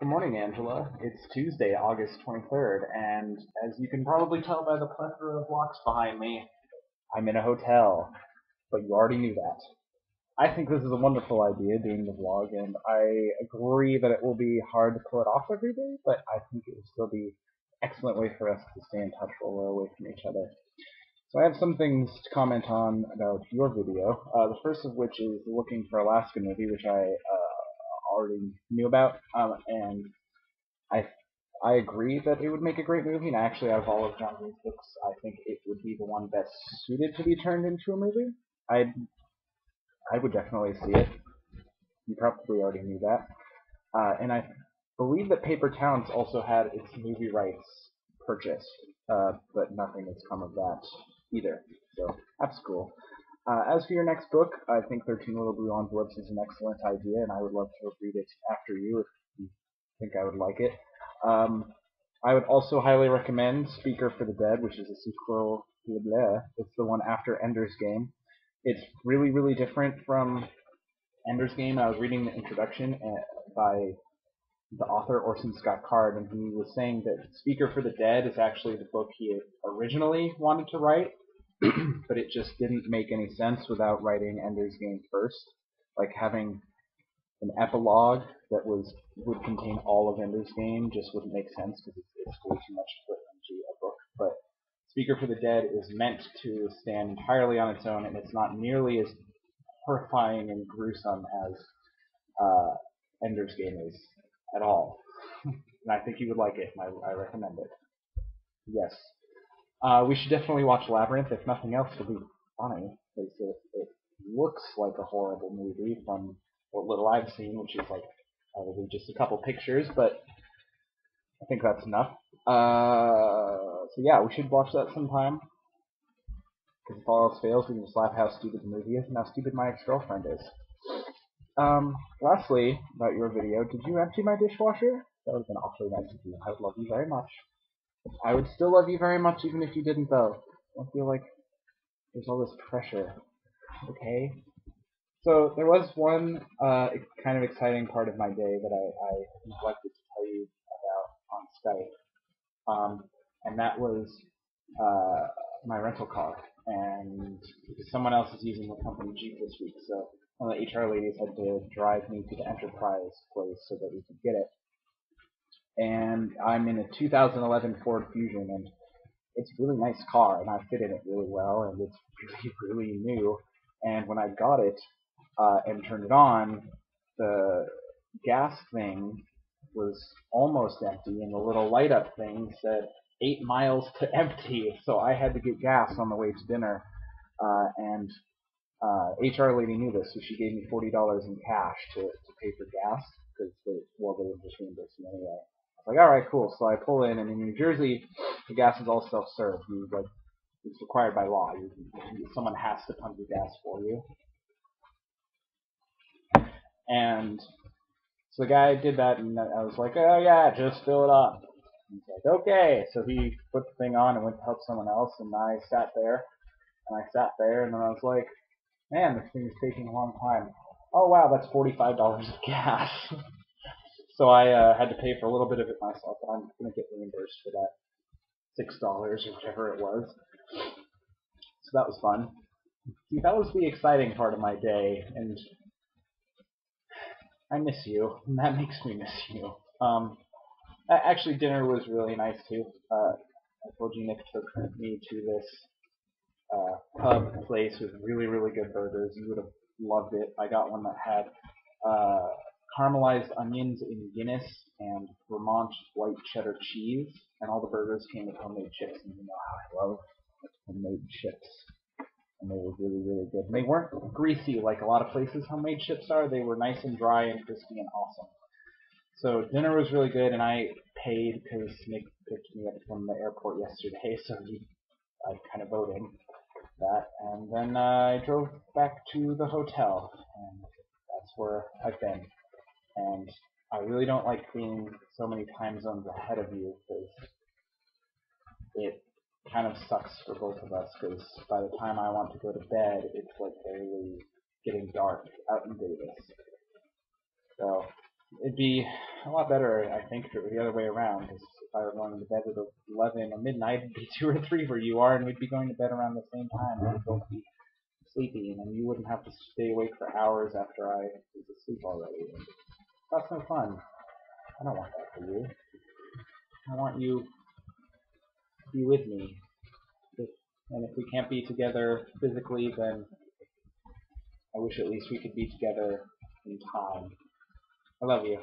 Good morning, Angela. It's Tuesday, August 23rd, and as you can probably tell by the plethora of blocks behind me, I'm in a hotel, but you already knew that. I think this is a wonderful idea, doing the vlog, and I agree that it will be hard to pull it off every day, but I think it will still be an excellent way for us to stay in touch while we're away from each other. So I have some things to comment on about your video, the first of which is the Looking for Alaska movie, which I already knew about, and I I agree that it would make a great movie, and actually, out of all of John Green's books, I think it would be the one best suited to be turned into a movie. I I would definitely see it. You probably already knew that, and I believe that Paper Towns also had its movie rights purchased, but nothing has come of that either. So that's cool. As for your next book, I think 13 Little Blue Envelopes is an excellent idea, and I would love to read it after you if you think I would like it. Um, I would also highly recommend Speaker for the Dead, which is a sequel to Blair. It's the one after Ender's Game. It's really, really different from Ender's Game. I was reading the introduction by the author Orson Scott Card, and he was saying that Speaker for the Dead is actually the book he originally wanted to write, but it just didn't make any sense without writing Ender's Game first. Like having an epilogue that would contain all of Ender's Game just wouldn't make sense because it's way too much to put into a book. But Speaker for the Dead is meant to stand entirely on its own, and it's not nearly as horrifying and gruesome as uh, Ender's Game is at all. And I think you would like it, and I recommend it. Yes. We should definitely watch Labyrinth, if nothing else, to be funny, because it looks like a horrible movie from what little I've seen, which is like probably just a couple pictures, but I think that's enough. So yeah, we should watch that sometime, because if all else fails, we can just laugh how stupid the movie is and how stupid my ex-girlfriend is. Lastly, about your video, did you empty my dishwasher? That would have been awfully nice of you. I would love you very much. I would still love you very much even if you didn't, though. I feel like there's all this pressure. Okay? So there was one kind of exciting part of my day that I neglected to tell you about on Skype, and that was uh, my rental car. And someone else is using the company Jeep this week, so one of the HR ladies had to drive me to the Enterprise place so that we could get it. And I'm in a 2011 Ford Fusion, and it's a really nice car, and I fit in it really well, and it's really, really new. And when I got it and turned it on, the gas thing was almost empty, and the little light up thing said 8 miles to empty. So I had to get gas on the way to dinner, and HR lady knew this, so she gave me $40 in cash to pay for gas because they would just reimburse me anyway. I was like, all right, cool. So I pull in, and in New Jersey, the gas is all self-serve. It's required by law. Someone has to pump your gas for you, and so the guy did that, and I was like, oh yeah, just fill it up. And he's like, okay. So he put the thing on and went to help someone else, and I sat there, and then I was like, man, this thing is taking a long time. Oh wow, that's $45 of gas. So I had to pay for a little bit of it myself, but I'm gonna get reimbursed for that $6 or whatever it was. So that was fun. See, that was the exciting part of my day, and I miss you, and that makes me miss you. Actually, dinner was really nice too. I told you Nick took me to this pub place with really, really good burgers. You would have loved it. I got one that had uh, caramelized onions in Guinness and Vermont white cheddar cheese, and all the burgers came with homemade chips. And you know how I love homemade chips. And they were really, really good. And they weren't greasy like a lot of places homemade chips are. They were nice and dry and crispy and awesome. So dinner was really good, and I paid because Nick picked me up from the airport yesterday, so I kind of owed him that. And then I drove back to the hotel, and that's where I've been. And I really don't like being so many time zones ahead of you because it kind of sucks for both of us. Because by the time I want to go to bed, it's like barely getting dark out in Davis. So it'd be A lot better, I think, if it were the other way around. Because if I were going to bed at 11 or midnight, it'd be 2 or 3 where you are, and we'd be going to bed around the same time, and we'd both be sleepy, and then you wouldn't have to stay awake for hours after I was asleep already. That's no fun. I don't want that for you. I want you to be with me. And if we can't be together physically, then I wish at least we could be together in time. I love you.